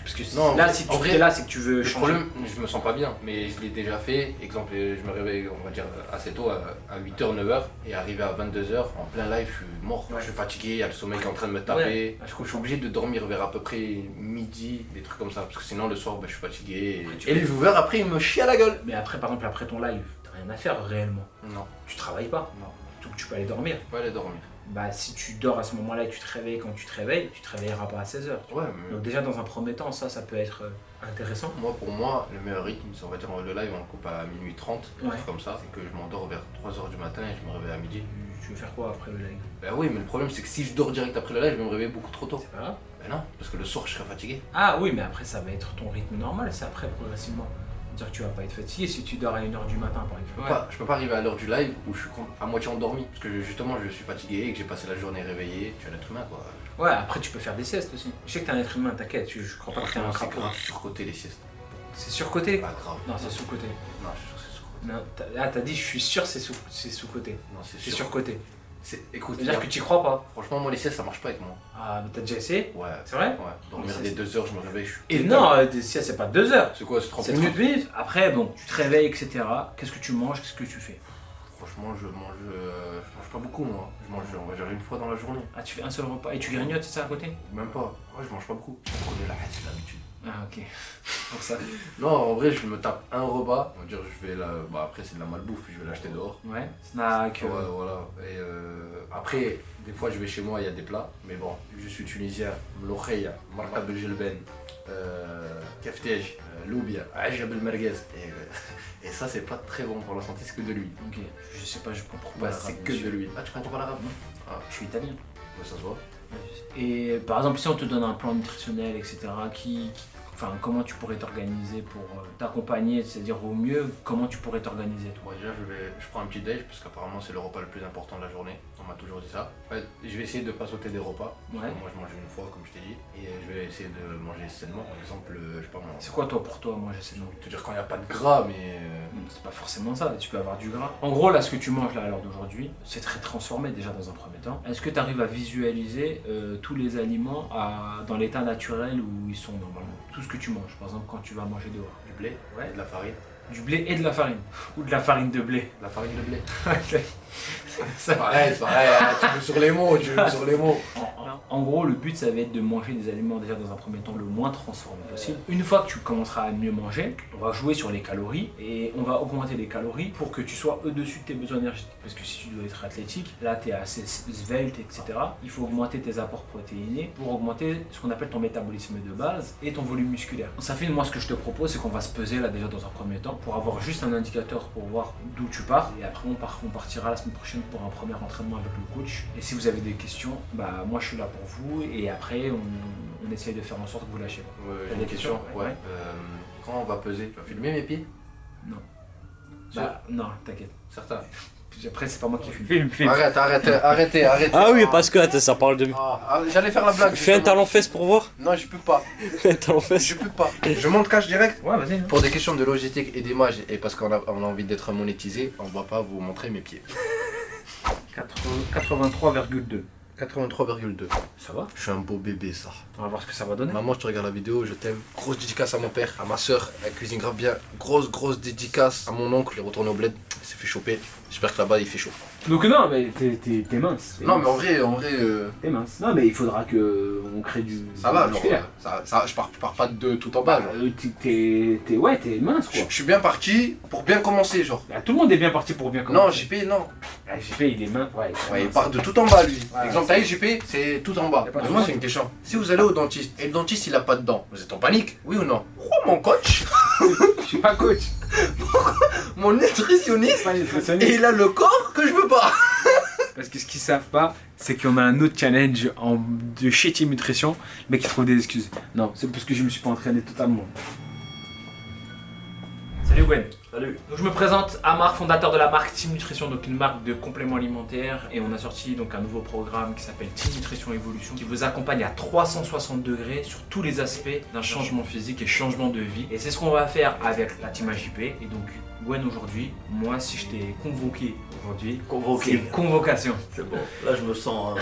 Parce que
Non,
là,
en
si
vrai-
tu es là, c'est que tu veux
Le
changer.
problème, je me sens pas bien, mais je l'ai déjà fait. Exemple, je me réveille, on va dire, assez tôt, à 8h, 9h, et arrivé à 22h, en plein live, je suis mort.
Ouais.
Je suis fatigué, il y a le sommeil qui est en train de me taper.
Ouais.
Je trouve que je suis obligé de dormir vers à peu près midi, des trucs comme ça, parce que sinon le soir, je suis fatigué.
Ouais,
Et les viewers, après, ils me chient à la gueule.
Mais après, par exemple, après ton live, t'as rien à faire réellement.
Non,
Tu travailles pas.
non,
Donc tu peux aller dormir.
je peux pas aller dormir.
Bah, si tu dors à ce moment-là et que tu te réveilles quand tu te réveilles, tu te réveilleras pas à 16h.
Ouais, mais
Donc déjà, dans un premier temps, ça peut être intéressant.
pour moi, le meilleur rythme, c'est, on va dire, le live, on le coupe à minuit 30,
Ouais.
comme ça, c'est que je m'endors vers 3h du matin et je me réveille à midi.
Tu veux faire quoi après le live?
Ben oui, mais le problème, c'est que si je dors direct après le live, je vais me réveiller beaucoup trop tôt.
C'est pas grave.
Ben non, parce que le soir, je serai fatigué.
Ah oui, mais après, ça va être ton rythme normal, c'est après progressivement. C'est-à-dire que tu vas pas être fatigué si tu dors à 1h du matin, par exemple.
Je peux pas arriver à l'heure du live où je suis à moitié endormi, parce que justement, je suis fatigué et que j'ai passé la journée réveillé. Je suis un être humain, quoi.
Ouais, après, tu peux faire des siestes aussi. Je sais que t'es un être humain, t'inquiète, je crois pas que t'es un
Franchement, c'est
crapaud.
grave surcoté les siestes.
C'est surcoté?
Pas grave.
Non, c'est sous-côté.
Non, je suis sûr que c'est surcoté.
Non, t'as dit, je suis sûr, c'est sous-côté.
Non, c'est
C'est
sûr.
surcoté.
Écoute,
C'est-à-dire que tu y crois pas.
franchement, moi, les siestes, ça marche pas avec moi.
Ah, mais t'as déjà essayé?
Ouais.
C'est vrai?
Ouais. Dormir
Mais
des
c'est-
2 heures, je me réveille, je suis
Et
éteint.
non, des siestes, c'est pas 2 heures.
C'est quoi, c'est 30
C'est
minutes
30 minutes. Après, bon, tu te réveilles, etc. Qu'est-ce que tu manges? Qu'est-ce que tu fais?
Franchement, je mange pas beaucoup, moi. Je mange, on va dire, une fois dans la journée.
Ah, tu fais un seul repas et tu grignotes, c'est ça à côté?
Même pas. Ouais, je mange pas beaucoup. Je connais la haine, c'est l'habitude.
Ah, ok. Pour ça.
Non, en vrai, je me tape un repas. On va dire, je vais là. Bah, après, c'est de la malbouffe, je vais l'acheter dehors.
Ouais. Snack.
Ouais, voilà. Et après, des fois, je vais chez moi, il y a des plats. Mais bon, je suis tunisien. Mloukhaya, marqa beljelben, kaftej, loubia, ajab el merguez. Et ça, c'est pas très bon pour la santé, c'est que de l'huile.
Ok. Je sais pas, je comprends pas.
Bah,
l'arabe,
c'est que
monsieur.
de l'huile. Ah, tu comprends pas l'arabe? Ah,
Je suis italien.
bah, ça se voit.
Et par exemple, si on te donne un plan nutritionnel, etc., enfin, comment tu pourrais t'organiser pour t'accompagner, c'est-à-dire au mieux, comment tu pourrais t'organiser toi?
Bon, déjà, je prends un petit déj parce qu'apparemment, c'est le repas le plus important de la journée. On m'a toujours dit ça. Ouais, je vais essayer de pas sauter des repas. Parce
Ouais.
que moi, je mange une fois, comme je t'ai dit. Et je vais essayer de manger sainement. Par exemple, je sais pas moi.
C'est quoi toi pour toi manger ces noms?
Te dire quand il n'y a pas de gras, mais.
C'est pas forcément ça, tu peux avoir du gras. En gros, là, ce que tu manges là à l'heure d'aujourd'hui, c'est très transformé déjà dans un premier temps. Est-ce que tu arrives à visualiser tous les aliments dans l'état naturel où ils sont normalement? Tout ce que tu manges, par exemple, quand tu vas manger dehors.
Du blé et de la farine.
Du blé et de la farine. Ou de la farine de blé.
La farine de blé.
Ça
C'est pareil, hein, tu joues sur les mots, sur les mots.
En gros, le but, ça va être de manger des aliments déjà dans un premier temps le moins transformés possible. Une fois que tu commenceras à mieux manger, on va jouer sur les calories et on va augmenter les calories pour que tu sois au-dessus de tes besoins énergétiques. Parce que si tu dois être athlétique, là tu es assez svelte, etc. Il faut augmenter tes apports protéinés pour augmenter ce qu'on appelle ton métabolisme de base et ton volume musculaire. Ça fait, moi, ce que je te propose, c'est qu'on va se peser là déjà dans un premier temps. pour avoir juste un indicateur pour voir d'où tu pars. Et après, on partira la semaine prochaine pour un premier entraînement avec le coach. Et si vous avez des questions, bah moi je suis là pour vous. Et après, on essaye de faire en sorte que vous lâchez pas.
J'ai une question. Ouais. Quand on va peser, tu vas filmer mes pieds?
Non. Bah, non, t'inquiète.
Certain.
Après, c'est pas moi qui filme.
Arrêtez.
Ah oui, parce que attends, ça parle de.
J'allais faire la blague.
Fais un talon fesse pour voir.
Non, je peux pas.
Fais un talon fesse.
Je peux pas. Je monte cash direct.
Ouais, vas-y.
Pour des questions de logistique et d'image, et parce qu'on a envie d'être monétisé, on va pas vous montrer mes pieds.
83,2.
83,2.
Ça va?
Je suis un beau bébé, ça.
On va voir ce que ça va donner.
Maman, je te regarde la vidéo, je t'aime. Grosse dédicace à mon père, à ma soeur, elle cuisine grave bien. Grosse dédicace à mon oncle, il est retourné au bled, il s'est fait choper. J'espère que là-bas il fait chaud.
Donc non, mais t'es mince.
Non, mais en vrai,
T'es mince. Non, mais il faudra que on crée du.
ça va, genre.
musculaire.
Je pars pas de tout en bas, genre.
T'es mince quoi.
Je suis bien parti pour bien commencer, genre.
Bah, tout le monde est bien parti pour bien commencer.
Non, JP, non.
JP il est mince. Ouais,
Ouais, il part de tout en bas, lui.
Ouais,
Exemple, t'as vu, JP, c'est tout en bas.
Y a pas de
Mais moi,
souci.
c'est une question. Si vous allez au dentiste et le dentiste il a pas de dents, vous êtes en panique, oui ou non? Oh, mon coach,
Je suis pas coach.
mon nutritionniste,
Pas nutritionniste.
et il a le corps que je veux pas.
Parce que ce qu'ils savent pas, c'est qu'on a un autre challenge de chez Team Nutrition. Le mec il trouve des excuses. Non, c'est parce que je me suis pas entraîné totalement. Salut Gwen.
Salut.
Donc je me présente, Amar, fondateur de la marque Team Nutrition, donc une marque de compléments alimentaires, et on a sorti donc un nouveau programme qui s'appelle Team Nutrition Evolution, qui vous accompagne à 360 degrés sur tous les aspects d'un changement physique et changement de vie. Et c'est ce qu'on va faire avec la Team AJP. Et donc Gwen aujourd'hui, moi si je t'ai convoqué aujourd'hui, c'est une convocation.
C'est bon. Là, je me sens.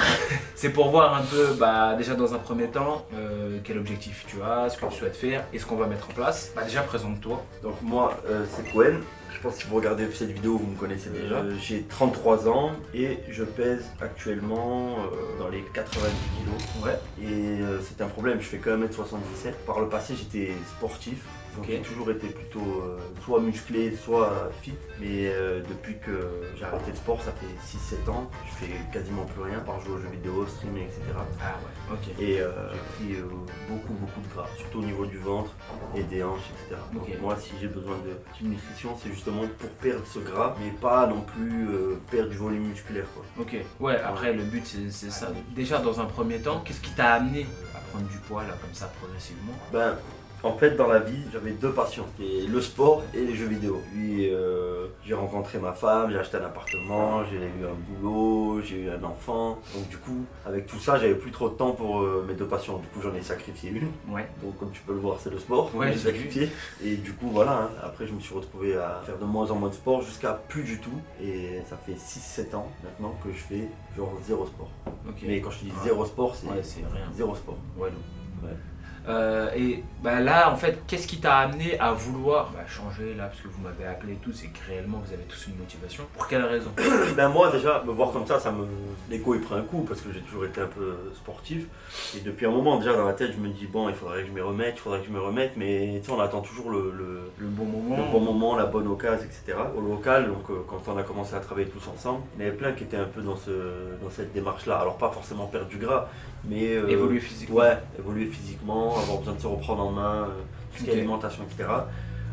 C'est pour voir un peu, bah, déjà dans un premier temps, quel objectif tu as, ce que tu souhaites faire et ce qu'on va mettre en place. Bah, déjà présente-toi.
Donc, moi, c'est Gwen. Je pense que si vous regardez cette vidéo, vous me connaissez déjà. J'ai 33 ans et je pèse actuellement dans les 90 kilos.
Ouais.
Et c'est un problème, je fais quand même 1m77. Par le passé, j'étais sportif. Donc
Ok.
j'ai toujours été plutôt soit musclé, soit fit. Mais depuis que j'ai arrêté le sport, ça fait 6-7 ans, je fais quasiment plus rien par jouer aux jeux vidéo, streamer, etc.
Ah ouais, ok.
Et j'ai pris beaucoup de gras, surtout au niveau du ventre et des hanches, etc. Donc
Ok.
moi, si j'ai besoin de Team Nutrition, c'est justement pour perdre ce gras, mais pas non plus perdre du volume musculaire, quoi.
Ok, ouais, après le but c'est ça. Déjà dans un premier temps, qu'est-ce qui t'a amené à prendre du poids là comme ça progressivement?
Ben, en fait, dans la vie, j'avais deux passions, c'était le sport et les jeux vidéo. Puis j'ai rencontré ma femme, j'ai acheté un appartement, j'ai eu un boulot, j'ai eu un enfant. Donc du coup, avec tout ça, j'avais plus trop de temps pour mes deux passions. Du coup, j'en ai sacrifié une.
Ouais.
Donc comme tu peux le voir, c'est le sport.
Ouais,
j'ai
j'ai
sacrifié. Et du coup, voilà. Hein. Après, je me suis retrouvé à faire de moins en moins de sport jusqu'à plus du tout. Et ça fait 6-7 ans maintenant que je fais genre zéro sport.
Ok.
Mais quand je dis zéro sport, c'est
Ouais, c'est rien.
zéro sport.
Ouais,
Ouais.
et bah là, en fait, qu'est-ce qui t'a amené à vouloir changer là, parce que vous m'avez appelé et tout, c'est que réellement vous avez tous une motivation. Pour quelle raison?
Ben moi déjà, me voir comme ça l'écho il prend un coup parce que j'ai toujours été un peu sportif. Et depuis un moment déjà dans la tête je me dis bon il faudrait que je m'y remette, mais tu sais on attend toujours le
bon moment.
le bon moment, la bonne occasion, etc. Au local, donc quand on a commencé à travailler tous ensemble, il y en avait plein qui étaient un peu dans cette démarche-là. Alors pas forcément perdre du gras, mais
Évoluer physiquement.
Ouais, évoluer physiquement, avoir besoin de se reprendre en main, tout ce qui est
Ok.
alimentation, etc.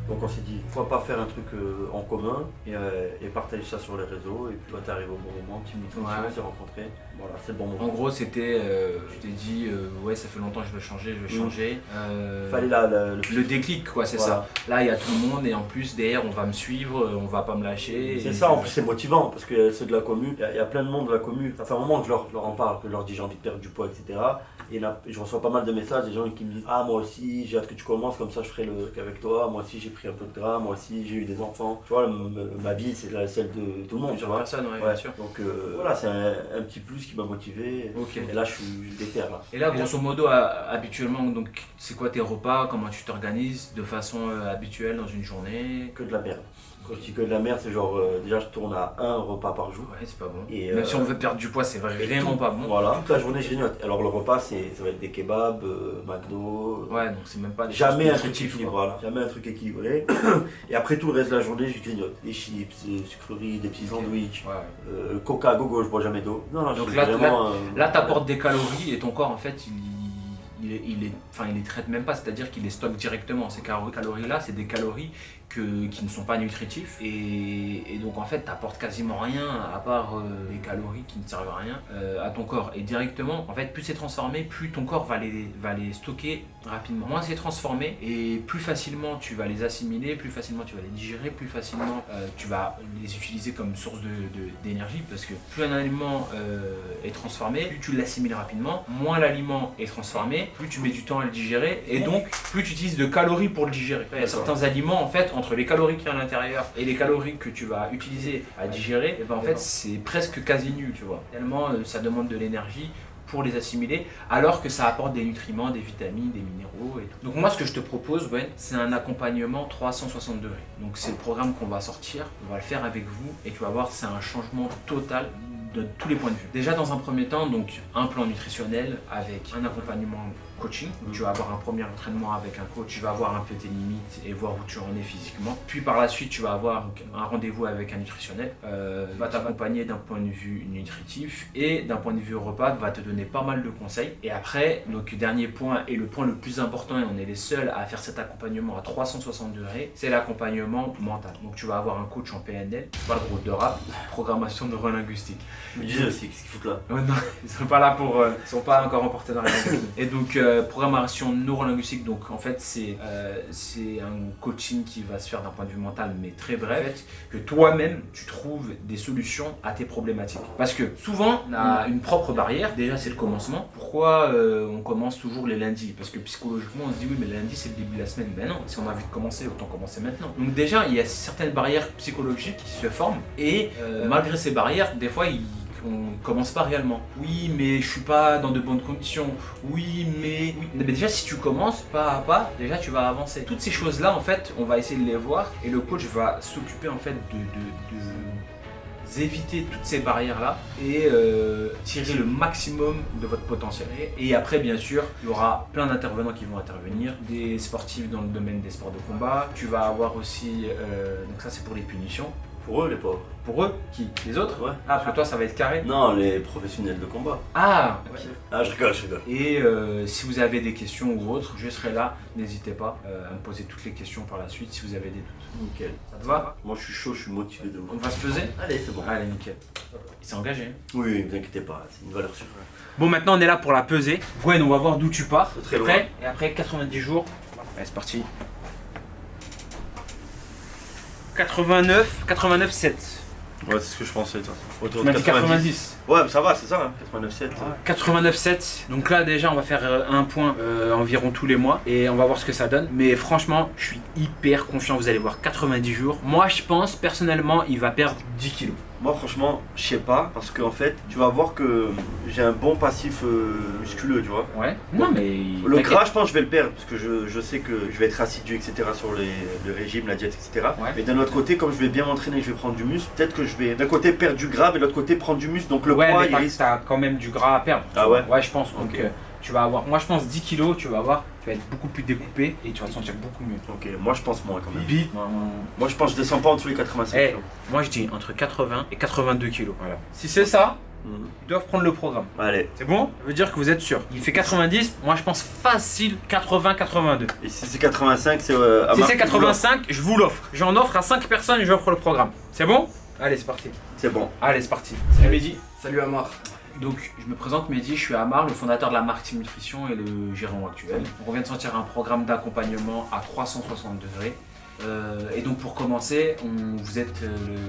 Donc on s'est dit, pourquoi pas faire un truc en commun et partager ça sur les réseaux. Et puis toi, t'arrives au bon moment, Team Nutrition,
Ouais.
on s'est rencontrés. Voilà, c'est le bon
En
moment.
gros, c'était, tu t'es dit, ouais, ça fait longtemps que je veux changer,
Fallait
le déclic, quoi, c'est
Voilà.
ça. Là, il y a tout le monde et en plus, derrière, on va me suivre, on va pas me lâcher.
C'est
et-
ça, en plus c'est motivant parce que ceux de la commu, il y a plein de monde de la commu. Ça fait un moment que je leur en parle, que je leur dis j'ai envie de perdre du poids, etc. Et là, je reçois pas mal de messages, des gens qui me disent ah moi aussi j'ai hâte que tu commences, comme ça je ferai le truc avec toi, moi aussi j'ai pris un peu de gras, moi aussi j'ai eu des enfants. Tu vois, ma vie c'est celle de tout le monde, tu
Plusieurs
vois.
personnes, ouais,
Ouais.
bien sûr.
Donc voilà, c'est un petit plus qui m'a motivé.
Ok.
Et là je suis déter là.
Et là, grosso modo, habituellement, donc, c'est quoi tes repas? Comment tu t'organises de façon habituelle dans une journée?
Que de la merde. Quand je dis que de la merde, c'est genre déjà je tourne à un repas par jour.
Ouais, c'est pas bon.
Et,
Même si on veut perdre du poids, c'est vraiment
tout-
pas bon.
Voilà, toute la journée je grignote. Alors le repas ça va être des kebabs, McDo.
Ouais, donc c'est même pas des
Jamais
choses
un truc
nutritives,
équilibré,
quoi.
voilà. Jamais un truc équilibré. Et après tout le reste de la journée, je grignote. Des chips, des sucreries, des petits sandwichs,
Ouais.
Coca, gogo, je bois jamais d'eau. Non, je
Donc
suis
là,
vraiment.
Là, t'apportes des calories et ton corps, en fait, il les traite même pas, c'est-à-dire qu'il les stocke directement. Ces calories-là, c'est des calories qui ne sont pas nutritifs et donc en fait t'apportes quasiment rien à part les calories qui ne servent à rien à ton corps. Et directement, en fait, plus c'est transformé, plus ton corps va les stocker rapidement. Moins c'est transformé et plus facilement tu vas les assimiler, plus facilement tu vas les digérer, plus facilement tu vas les utiliser comme source d'énergie, parce que plus un aliment est transformé, plus tu l'assimiles rapidement, moins l'aliment est transformé, plus tu mets du temps à le digérer et donc plus tu utilises de calories pour le digérer. Il y a certains aliments, en fait, entre les calories qu'il y a à l'intérieur et les calories que tu vas utiliser à digérer, et ben en fait c'est presque quasi nul, tu vois. Tellement ça demande de l'énergie pour les assimiler, alors que ça apporte des nutriments, des vitamines, des minéraux et tout. Donc moi ce que je te propose, Ben, c'est un accompagnement 360 degrés. Donc c'est le programme qu'on va sortir, on va le faire avec vous et tu vas voir, c'est un changement total de tous les points de vue. Déjà dans un premier temps, donc un plan nutritionnel avec un accompagnement coaching, où tu vas avoir un premier entraînement avec un coach, tu vas voir un peu tes limites et voir où tu en es physiquement. Puis par la suite, tu vas avoir un rendez-vous avec un nutritionnel, va t'accompagner d'un point de vue nutritif et d'un point de vue repas, va te donner pas mal de conseils. Et après, donc dernier point et le point le plus important, et on est les seuls à faire cet accompagnement à 360 degrés, c'est l'accompagnement mental. Donc tu vas avoir un coach en PNL, pas le groupe de rap, programmation neurolinguistique.
Je me disais aussi, qu'est-ce qu'ils foutent là?
Oh non, ils sont pas là pour, ils sont pas encore en partenariat. Et donc programmation neurolinguistique, donc en fait c'est un coaching qui va se faire d'un point de vue mental, mais très bref, en fait, que toi-même tu trouves des solutions à tes problématiques. Parce que souvent on a une propre barrière. Déjà c'est le commencement. Pourquoi on commence toujours les lundis? Parce que psychologiquement on se dit oui mais le lundi c'est le début de la semaine. Ben non, si on a envie de commencer, autant commencer maintenant. Donc déjà il y a certaines barrières psychologiques qui se forment et malgré ces barrières, des fois on commence pas réellement. Oui, mais je suis pas dans de bonnes conditions. Oui, mais déjà si tu commences pas à pas, déjà tu vas avancer. Toutes ces choses-là, en fait, on va essayer de les voir et le coach va s'occuper en fait de éviter toutes ces barrières-là et tirer le maximum de votre potentiel. Et après, bien sûr, il y aura plein d'intervenants qui vont intervenir, des sportifs dans le domaine des sports de combat. Tu vas avoir aussi, donc ça c'est pour les punitions.
Pour eux, les pauvres.
Pour eux? Qui? Les autres?
Ouais.
Ah, parce que toi ça va être carré?
Non, les professionnels de combat.
Ah, ok.
Ah, je rigole, je rigole.
Et si vous avez des questions ou autres, je serai là. N'hésitez pas à me poser toutes les questions par la suite si vous avez des doutes.
Nickel.
Ça te va?
Moi, je suis chaud, je suis motivé de
On
ouf.
va se peser?
Allez, c'est bon.
Allez, nickel. Il s'est engagé.
Oui, ne vous inquiétez pas, c'est une valeur sûre.
Bon, maintenant on est là pour la peser. Gwen, on va voir d'où tu pars.
C'est très loin.
Prêt? Et après 90 jours. Allez, c'est parti. 89,7.
Ouais, c'est ce que je pensais, toi.
Tu
Autour
m'as
de
dit 90.
Ouais, mais ça va, c'est ça, hein, 89,7.
89,7. Donc là déjà on va faire un point environ tous les mois et on va voir ce que ça donne. Mais franchement je suis hyper confiant, vous allez voir 90 jours. Moi je pense personnellement il va perdre 10 kilos.
Moi, franchement, je sais pas, parce qu'en fait, tu vas voir que j'ai un bon passif musculeux, tu vois.
Ouais. Non mais...
Le gras, je pense que je vais le perdre, parce que je sais que je vais être assidu, etc. sur le régime, la diète, etc.
Ouais.
Mais d'un autre côté, comme je vais bien m'entraîner, je vais prendre du muscle, peut-être que je vais d'un côté perdre du gras, mais de l'autre côté prendre du muscle, donc le
ouais,
poids,
mais
il risque...
t'as quand même du gras à perdre.
Ah ouais?
Ouais, je pense. Donc
Ok.
tu vas avoir, moi je pense 10 kilos, tu vas avoir, tu vas être beaucoup plus découpé et tu vas te sentir beaucoup mieux.
Ok, moi je pense moins quand même.
Bip.
Moi je pense que je descends pas en dessous les 85
Eh,
kilos.
moi je dis entre 80 et 82 kilos. Voilà. Si c'est ça,
Mhm.
ils doivent prendre le programme.
Allez,
C'est bon? Ça veut dire que vous êtes sûr. Il fait 90, moi je pense facile 80-82.
et si c'est 85, c'est à
Si
Marc
c'est
qui vous l'offre.
85, je vous l'offre. J'en offre à 5 personnes et j'offre le programme. C'est bon? Allez, c'est parti.
C'est bon.
Allez, c'est parti. Salut Mehdi.
Salut Amar.
Donc, je me présente Mehdi, je suis Amar, le fondateur de la marque Team Nutrition et le gérant actuel. Donc, on vient de sortir un programme d'accompagnement à 360 degrés. Et donc, pour commencer, vous êtes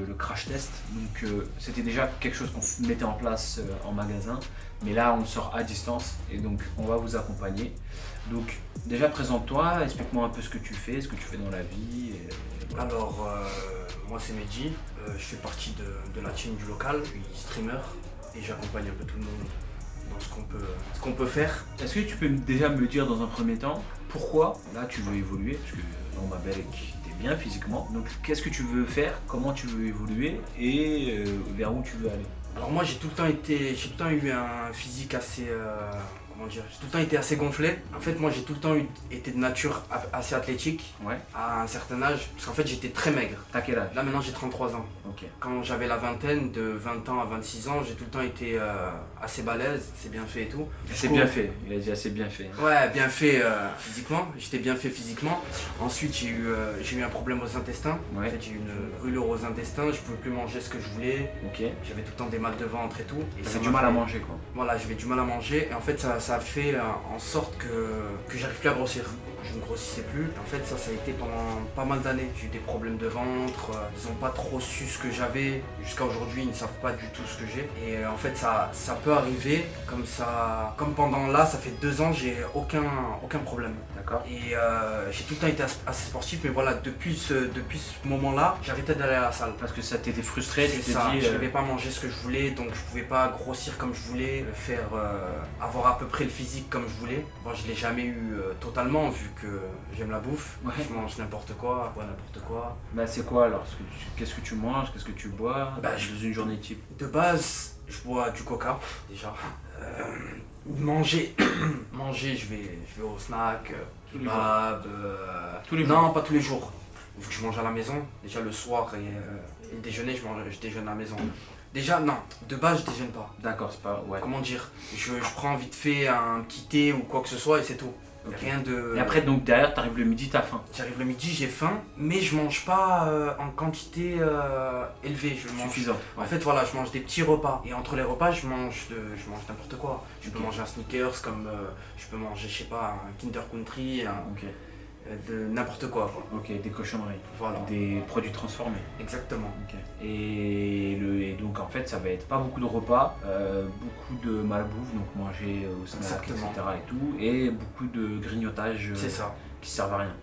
le crash test. Donc, c'était déjà quelque chose qu'on mettait en place en magasin. Mais là, on le sort à distance et donc, on va vous accompagner. Donc, déjà, présente-toi, explique-moi un peu ce que tu fais dans la vie. Et voilà.
Alors, moi c'est Mehdi, je fais partie de la team du local, je suis streamer et j'accompagne un peu tout le monde dans ce qu'on peut faire.
Est-ce que tu peux déjà me dire dans un premier temps pourquoi là tu veux évoluer? Parce que on m'appelle que t'es bien physiquement. Donc qu'est-ce que tu veux faire? Comment tu veux évoluer? Et vers où tu veux aller?
Alors moi j'ai tout le temps eu un physique assez, comment dire, j'ai tout le temps été assez gonflé. En fait, moi, j'ai tout le temps été de nature assez athlétique
Ouais.
à un certain âge, parce qu'en fait, j'étais très maigre.
T'as quel âge?
Là, maintenant, j'ai 33 ans.
Ok.
Quand j'avais la vingtaine, de 20 ans à 26 ans, j'ai tout le temps été assez balèze, c'est bien fait et tout.
C'est bien fait, il a dit assez bien fait.
Ouais, bien fait physiquement, j'étais bien fait physiquement. Ensuite, j'ai eu un problème aux intestins.
Ouais.
En fait, j'ai eu une brûlure aux intestins, je pouvais plus manger ce que je voulais.
Ok.
J'avais tout le temps des mal de ventre et tout. Et
T'avais
ça
du
m'a
mal à
fait-
manger quoi.
Voilà, j'avais du mal à manger et en fait ça a fait en sorte que j'arrive plus à grossir. Je ne grossissais plus. Et en fait ça a été pendant pas mal d'années. J'ai eu des problèmes de ventre, ils n'ont pas trop su ce que j'avais. Jusqu'à aujourd'hui ils ne savent pas du tout ce que j'ai. Et en fait ça peut arriver comme ça. Comme pendant là, ça fait 2 ans, j'ai aucun problème.
D'accord.
Et j'ai tout le temps été assez sportif, mais voilà, depuis ce moment-là, j'ai arrêté d'aller à la salle.
Parce que ça t'était frustré, tu
C'est
t'es
ça,
dit.
je n'arrivais pas à manger ce que je voulais, donc je pouvais pas grossir comme je voulais, avoir à peu près le physique comme je voulais. Bon, je l'ai jamais eu totalement vu que j'aime la bouffe,
Ouais.
je mange n'importe quoi, bois n'importe quoi.
Bah c'est quoi alors? Qu'est-ce que tu manges? Qu'est-ce que tu bois
Bah,
dans une journée type?
De base, je bois du coca déjà. Manger, je vais au snack,
Tous les
kebab.
Tous les
non,
jours.
pas tous les jours. Vu que je mange à la maison, déjà le soir et le déjeuner, je déjeune à la maison. Déjà, non, de base, je déjeune pas.
D'accord, c'est pas. Ouais.
Comment dire, je prends vite fait un petit thé ou quoi que ce soit et c'est tout.
Ok.
Rien de.
Et après, donc derrière, t'arrives le midi, t'as faim.
J'arrive le midi, j'ai faim, mais je mange pas en quantité élevée. Je mange.
Suffisant.
En
Ouais.
fait, voilà, je mange des petits repas. Et entre les repas, je mange n'importe quoi. Je peux
Ok.
manger un Snickers, comme je peux manger, je sais pas, un Kinder Country,
Ok.
de n'importe quoi.
Ok, des cochonneries.
Voilà,
Des produits transformés.
exactement.
Ok. Et donc en fait, ça va être pas beaucoup de repas, beaucoup de malbouffe, donc manger au snack,
Exactement.
etc. et tout, et beaucoup de grignotage
C'est ça.
qui servent à rien.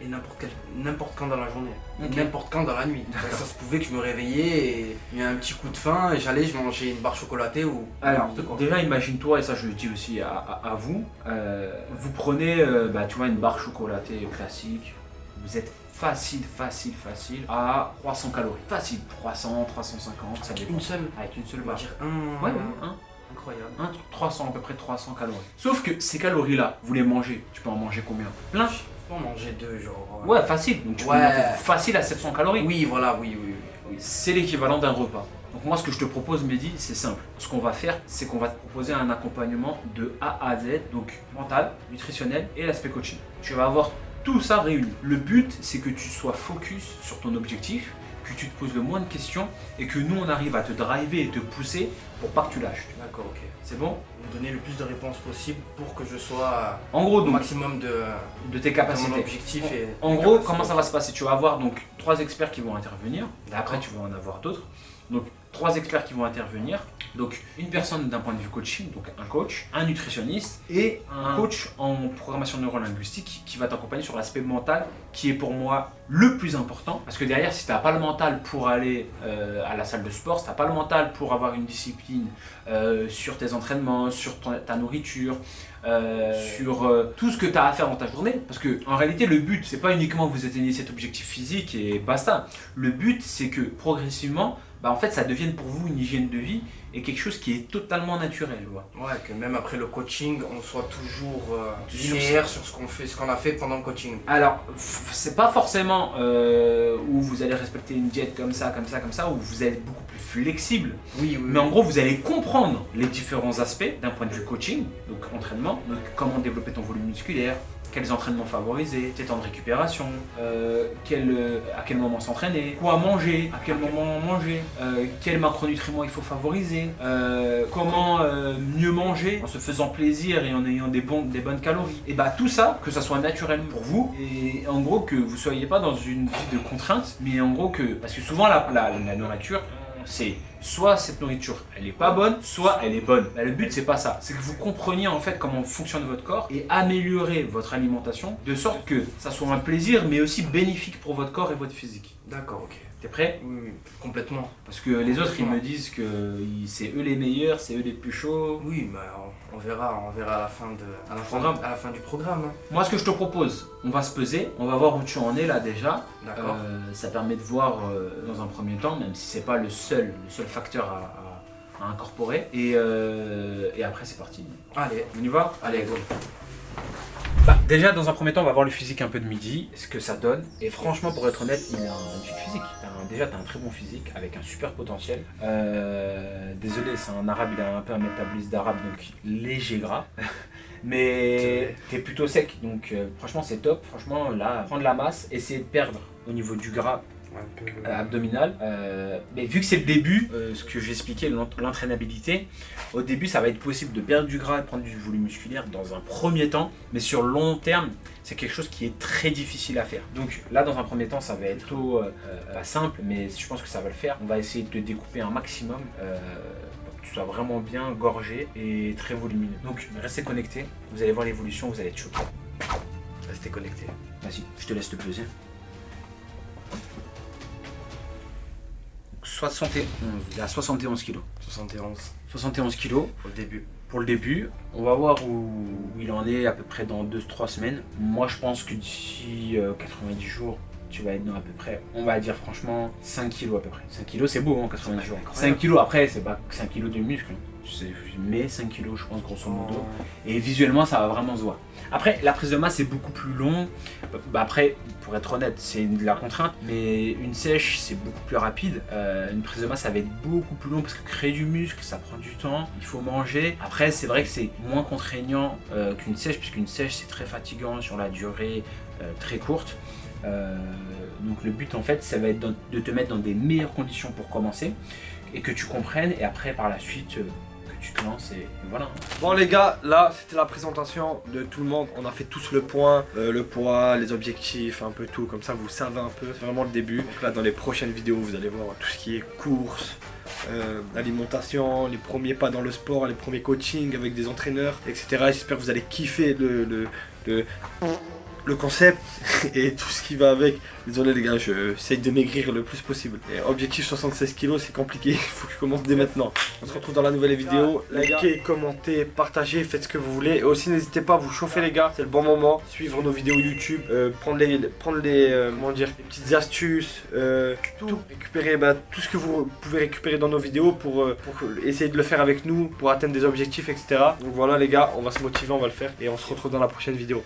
Et n'importe quand dans la journée. Et
Ok.
n'importe quand dans la nuit. Ça se pouvait que je me réveillais et il y a un petit coup de faim et je mangeais une barre chocolatée ou
Alors,
n'importe quoi.
déjà imagine-toi, et ça je le dis aussi à vous, vous prenez tu vois, une barre chocolatée classique, vous êtes facile à 300 calories. Facile, 300, 350, ça dépend.
Une seule,
Avec une seule
on va
barre.
dire
Ouais, hein.
incroyable.
300, à peu près 300 calories. Sauf que ces calories-là, vous les mangez, tu peux en manger combien? Plein.
Je peux en manger 2, genre.
Ouais, facile. Donc tu peux
Ouais.
monter facile à 700 calories.
Oui, voilà, oui.
C'est l'équivalent d'un repas. Donc moi, ce que je te propose, Mehdi, c'est simple. Ce qu'on va faire, c'est qu'on va te proposer un accompagnement de A à Z, donc mental, nutritionnel et l'aspect coaching. Tu vas avoir tout ça réuni. Le but, c'est que tu sois focus sur ton objectif, que tu te poses le moins de questions et que nous, on arrive à te driver et te pousser pour pas que tu lâches.
D'accord, ok.
C'est bon?
Me donner le plus de réponses possible pour que je sois
En gros,
au
donc,
maximum de
de tes
mon
capacités.
objectif. Et
En gros, comment ça va se passer? Tu vas avoir donc 3 experts qui vont intervenir. Et après, tu vas en avoir d'autres. Donc, 3 experts qui vont intervenir. Donc, une personne d'un point de vue coaching, donc un coach, un nutritionniste et un coach en programmation neurolinguistique qui va t'accompagner sur l'aspect mental qui est pour moi le plus important. Parce que derrière, si tu n'as pas le mental pour aller à la salle de sport, si tu n'as pas le mental pour avoir une discipline sur tes entraînements, sur ta nourriture, sur tout ce que tu as à faire dans ta journée. Parce que en réalité, le but, c'est pas uniquement que vous atteigniez cet objectif physique et basta. Le but, c'est que progressivement, en fait, ça devienne pour vous une hygiène de vie et quelque chose qui est totalement naturel.
Ouais, que même après le coaching, on soit toujours linéaire sur ce qu'on a fait pendant le coaching.
Alors, c'est pas forcément où vous allez respecter une diète comme ça, où vous allez être beaucoup plus flexible.
Oui.
Mais en gros, vous allez comprendre les différents aspects d'un point de vue coaching, donc entraînement, donc comment développer ton volume musculaire, quels entraînements favoriser, tes temps de récupération, à quel moment s'entraîner, quoi manger, à quel moment manger, quels macronutriments il faut favoriser, comment mieux manger en se faisant plaisir et en ayant des bonnes calories. Et tout ça, que ça soit naturel pour vous et en gros que vous soyez pas dans une vie de contrainte, mais en gros que, parce que souvent la nourriture, c'est soit cette nourriture elle est pas bonne, soit elle est bonne. Le but c'est pas ça, c'est que vous compreniez en fait comment fonctionne votre corps et améliorer votre alimentation de sorte que ça soit un plaisir mais aussi bénéfique pour votre corps et votre physique.
D'accord, ok.
T'es prêt?
Oui, complètement.
Parce que les autres ils me disent que c'est eux les meilleurs, c'est eux les plus chauds.
Oui, mais on verra à la fin du programme. Hein.
Moi ce que je te propose, on va se peser, on va voir où tu en es là déjà. Ça permet de voir dans un premier temps, même si c'est pas le seul facteur à incorporer. Et après, c'est parti.
Allez,
On y va?
allez, go.
Déjà, dans un premier temps, on va voir le physique un peu de Midi, ce que ça donne. Et franchement, pour être honnête, il a un magnifique physique. Déjà, tu as un très bon physique avec un super potentiel. Désolé, c'est un arabe, il a un peu un métabolisme d'arabe, donc léger gras. Mais t'es plutôt sec, donc franchement, c'est top. Franchement, là, prendre la masse, essayer de perdre au niveau du gras abdominal. Mais vu que c'est le début, ce que j'expliquais, l'entraînabilité, au début ça va être possible de perdre du gras et prendre du volume musculaire dans un premier temps, mais sur le long terme c'est quelque chose qui est très difficile à faire. Donc là dans un premier temps ça va être plutôt simple, mais je pense que ça va le faire. On va essayer de te découper un maximum pour que tu sois vraiment bien gorgé et très volumineux. Donc restez connectés, vous allez voir l'évolution, vous allez être choqués.
Restez connectés.
Vas-y, je te laisse te peser. 71, il a 71 kg. 71 kg pour le début. On va voir où il en est à peu près dans 2-3 semaines. Moi je pense que d'ici 90 jours, tu vas être dans à peu près, on va dire franchement 5 kg à peu près. 5 kg c'est beau, 90 jours. 5 kg après, c'est pas 5 kg de muscle, mais 5 kg je pense grosso modo. Et visuellement ça va vraiment se voir. Après la prise de masse c'est beaucoup plus long. Après pour être honnête c'est de la contrainte, mais une sèche c'est beaucoup plus rapide. Une prise de masse ça va être beaucoup plus long parce que créer du muscle ça prend du temps, il faut manger. Après c'est vrai que c'est moins contraignant qu'une sèche, puisqu'une sèche c'est très fatigant sur la durée très courte. Donc le but en fait ça va être de te mettre dans des meilleures conditions pour commencer et que tu comprennes, et après par la suite tu te lances et voilà.
Bon les gars, là c'était la présentation de tout le monde. On a fait tous le point, le poids, les objectifs, un peu tout, comme ça vous savez un peu, c'est vraiment le début. Donc là dans les prochaines vidéos vous allez voir tout ce qui est course, alimentation, les premiers pas dans le sport, les premiers coachings avec des entraîneurs, etc. J'espère que vous allez kiffer le concept et tout ce qui va avec. Désolé les gars, j'essaye de maigrir le plus possible. Et objectif 76 kg, c'est compliqué, il faut que je commence dès maintenant. On se retrouve dans la nouvelle vidéo. Likez, commentez, partagez, faites ce que vous voulez. Et aussi n'hésitez pas à vous chauffer les gars, c'est le bon moment. Suivre nos vidéos YouTube, prendre les comment dire, les petites astuces, tout. Récupérer tout ce que vous pouvez récupérer dans nos vidéos pour essayer de le faire avec nous, pour atteindre des objectifs, etc. Donc voilà les gars, on va se motiver, on va le faire. Et on se retrouve dans la prochaine vidéo.